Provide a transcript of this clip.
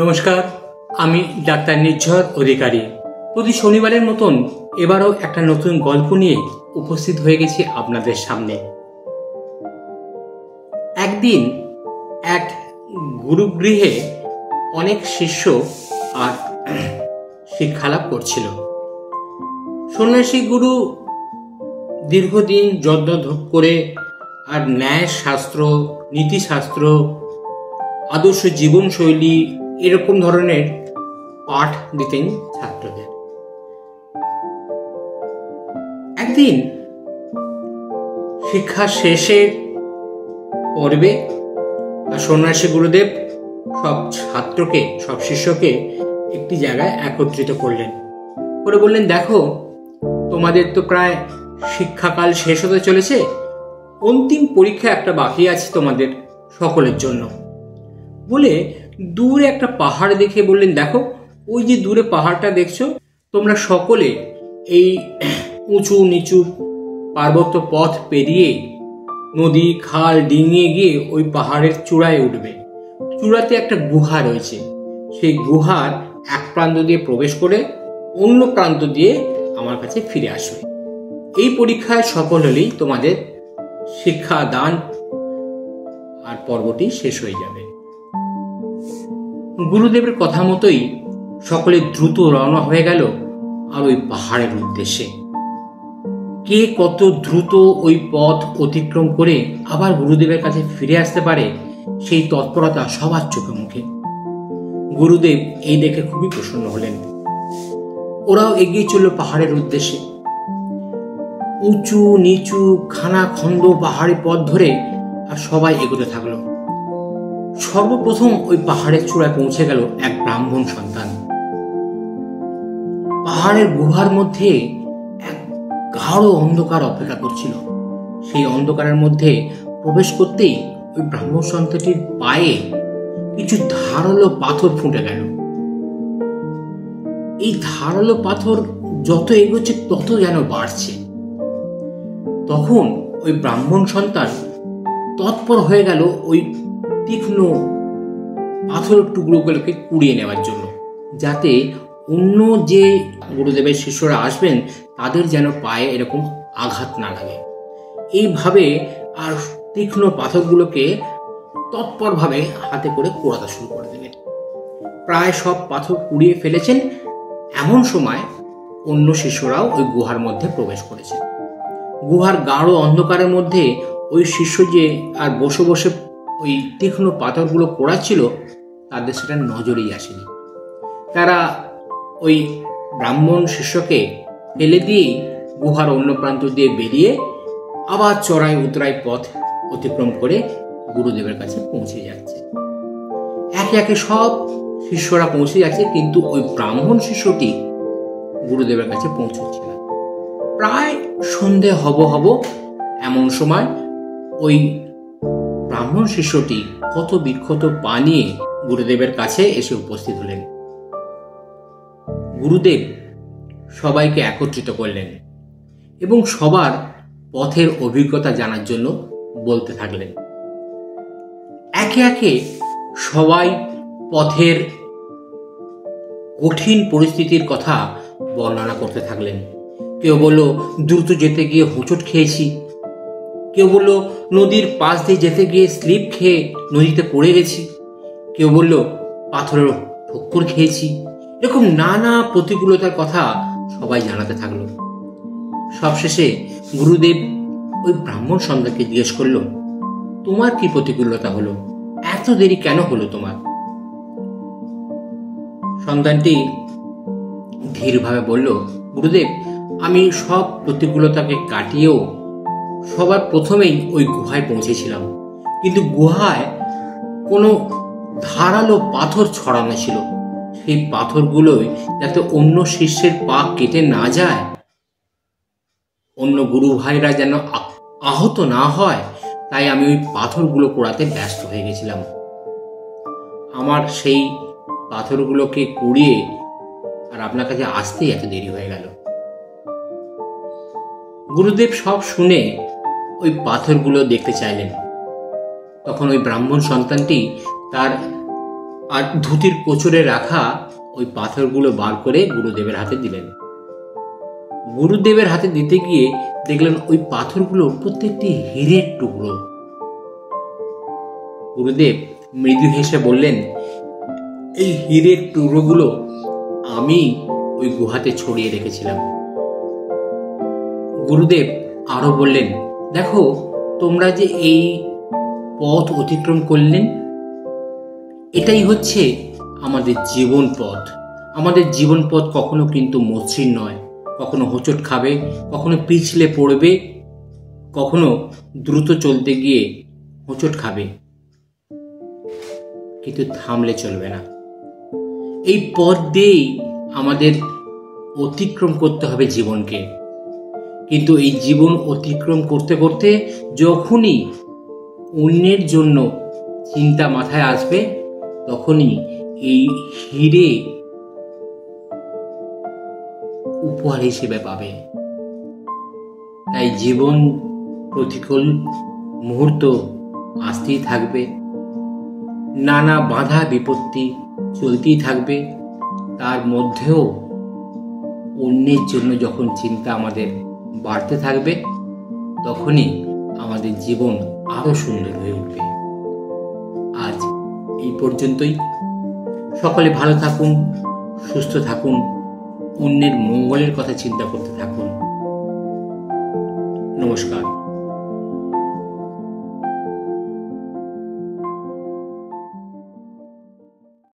নমস্কার, আমি ডাক্তার নির্ঝর অধিকারী। প্রতি শনিবারের মতন এবারও একটা নতুন গল্প নিয়ে উপস্থিত হয়ে গেছি আপনাদের সামনে। একদিন এক গুরুগৃহে অনেক শিষ্য আর শিক্ষালাভ করছিল। সন্ন্যাসী গুরু দীর্ঘদিন যত্ন করে আর ন্যায় শাস্ত্র, নীতিশাস্ত্র, আদর্শ জীবনশৈলী এরকম ধরনের পাঠ দিতেন ছাত্রদের। একদিন শিক্ষা শেষের পর্বে সন্ন্যাসী গুরুদেব সব ছাত্রকে, সব শিষ্যকে একটি জায়গায় একত্রিত করলেন, করে বললেন, দেখো, তোমাদের তো প্রায় শিক্ষাকাল শেষ হতে চলেছে, অন্তিম পরীক্ষা একটা বাকি আছে তোমাদের সকলের জন্য। বলে দূরে একটা পাহাড় দেখে বললেন, দেখো, ওই যে দূরে পাহাড়টা দেখছো, তোমরা সকলে এই উঁচু নিচু পার্বত্য পথ পেরিয়ে নদী খাল ডিঙিয়ে গিয়ে ওই পাহাড়ের চূড়ায় উঠবে। চূড়াতে একটা গুহা রয়েছে, সেই গুহার এক প্রান্ত দিয়ে প্রবেশ করে অন্য প্রান্ত দিয়ে আমার কাছে ফিরে আসবে। এই পরীক্ষায় সফল হলেই তোমাদের শিক্ষা দান আর পর্বটি শেষ হয়ে যাবে। গুরুদেবের কথা মতোই সকলে দ্রুত রওনা হয়ে গেল আর ওই পাহাড়ের উদ্দেশ্যে। কে কত দ্রুত ওই পথ অতিক্রম করে আবার গুরুদেবের কাছে ফিরে আসতে পারে, সেই তৎপরতা সবার চোখে মুখে। গুরুদেব এই দেখে খুবই প্রসন্ন হলেন। ওরাও এগিয়ে চলল পাহাড়ের উদ্দেশ্যে। উঁচু নিচু খানা খন্দ পাহাড়ি পথ ধরে আর সবাই এগোতে থাকলো। সর্বপ্রথম ওই পাহাড়ের চূড়ায় পৌঁছে গেল এক ব্রাহ্মণ সন্তান। পাহাড়ের গুহার মধ্যে এক গাঢ় অন্ধকার অপেক্ষা করছিল। সেই অন্ধকারের মধ্যে প্রবেশ করতেই ওই ব্রাহ্মণ সন্তানটির পায়ে কিছু ধারালো পাথর ফুটে গেল। এই ধারালো পাথর যত এগোচ্ছে তত যেন বাড়ছে। তখন ওই ব্রাহ্মণ সন্তান তৎপর হয়ে গেল ওই তীক্ষ্ণ পাথরের টুকরোগুলোকে কুড়িয়ে নেওয়ার জন্য, যাতে অন্য যে গুরুদেবের শিষ্যরা আসবেন তাদের যেন পায়ে এরকম আঘাত না লাগে। এইভাবে আর তীক্ষ্ণ পাথরগুলোকে তৎপরভাবে হাতে করে কোড়াতে শুরু করে দিলেন। প্রায় সব পাথর কুড়িয়ে ফেলেছেন। এমন সময় অন্য শিষ্যরাও ওই গুহার মধ্যে প্রবেশ করেছে। গুহার গাঢ় অন্ধকারের মধ্যে ওই শিষ্য যে আর বসে বসে ওই তীক্ষ্ণ পাথরগুলো কোড়াচ্ছিল, তাদের সেটা নজরেই আসেনি। তারা ওই ব্রাহ্মণ শিষ্যকে ফেলে দিয়ে গুহার অন্য প্রান্ত দিয়ে বেরিয়ে আবার চড়াই উতরাই পথ অতিক্রম করে গুরুদেবের কাছে পৌঁছে যাচ্ছে। একে একে সব শিষ্যরা পৌঁছে যাচ্ছে, কিন্তু ওই ব্রাহ্মণ শিষ্যটি গুরুদেবের কাছে পৌঁছচ্ছে না। প্রায় সন্ধে হব এমন সময় ওই ব্রাহ্মণ শিষ্যটি ক্ষত বিক্ষত পা নিয়ে গুরুদেবের কাছে এসে উপস্থিত হলেন। গুরুদেব সবাইকে একত্রিত করলেন এবং সবার পথের অভিজ্ঞতা জানার জন্য বলতে থাকলেন। একে একে সবাই পথের কঠিন পরিস্থিতির কথা বর্ণনা করতে থাকলেন। কেউ বলল, দ্রুত যেতে গিয়ে হোঁচট খেয়েছি। কেউ বলল, নদীর পাশ দিয়ে যেতে গিয়ে স্লিপ খেয়ে নদীতে পড়ে গেছি। কেউ বলল, পাথরের ঠক্কর খেয়েছি। এরকম নানা প্রতিকূলতার কথা সবাই জানাতে থাকলো। সবশেষে গুরুদেব ওই ব্রাহ্মণ সন্তানকে জিজ্ঞেস করল, তোমার কি প্রতিকূলতা হলো? এত দেরি কেন হলো তোমার? সন্তানটি ধীরভাবে বলল, গুরুদেব, আমি সব প্রতিকূলতাকে কাটিয়েও সবার প্রথমেই ওই গুহায় পৌঁছেছিলাম, কিন্তু গুহায় কোনো ধারালো পাথর ছড়ানো ছিল। সেই পাথরগুলোই যাতে অন্য শিষ্যের পা কেটে না যায়, অন্য গুরু ভাইরা যেন আহত না হয়, তাই আমি ওই পাথরগুলো পোড়াতে ব্যস্ত হয়ে গেছিলাম। আমার সেই পাথরগুলোকে কুড়িয়ে আর আপনার কাছে আসতেই এত দেরি হয়ে গেল। গুরুদেব সব শুনে ওই পাথরগুলো দেখতে চাইলেন। তখন ওই ব্রাহ্মণ সন্তানটি তার আর ধুতির কোচরে রাখা ওই পাথরগুলো বার করে গুরুদেবের হাতে দিলেন। গুরুদেবের হাতে দিতে গিয়ে দেখলেন ওই পাথরগুলো প্রত্যেকটি হীরের টুকরো। গুরুদেব মৃদু হেসে বললেন, এই হীরের টুকরোগুলো আমি ওই গুহাতে ছড়িয়ে রেখেছিলাম। গুরুদেব আরো বললেন, দেখো তোমরা যে এই পথ অতিক্রম করলেন, এটাই হচ্ছে আমাদের জীবন পথ। আমাদের জীবন পথ কখনো কিন্তু মসৃণ নয়, কখনো হোঁচট খাবে, কখনো পিছলে পড়বে, কখনো দ্রুত চলতে গিয়ে হোঁচট খাবে, কিন্তু থামলে চলবে না। এই পথ দিয়েই আমাদের অতিক্রম করতে হবে জীবনকে। কিন্তু এই জীবন অতিক্রম করতে করতে যখনই অন্যের জন্য চিন্তা মাথায় আসবে, তখনই এই হিরে উপহার হিসেবে পাবে। তাই জীবন প্রতিকূল মুহূর্ত আসতেই থাকবে, নানা বাধা বিপত্তি চলতেই থাকবে। তার মধ্যেও অন্যের জন্য যখন চিন্তা আমাদের বাড়তে থাকবে, তখনই আমাদের জীবন আরো সুন্দর হয়ে উঠবে। আজ এই পর্যন্তই। সকলে ভালো থাকুন, সুস্থ থাকুন, অন্যের মঙ্গলের কথা চিন্তা করতে থাকুন। নমস্কার।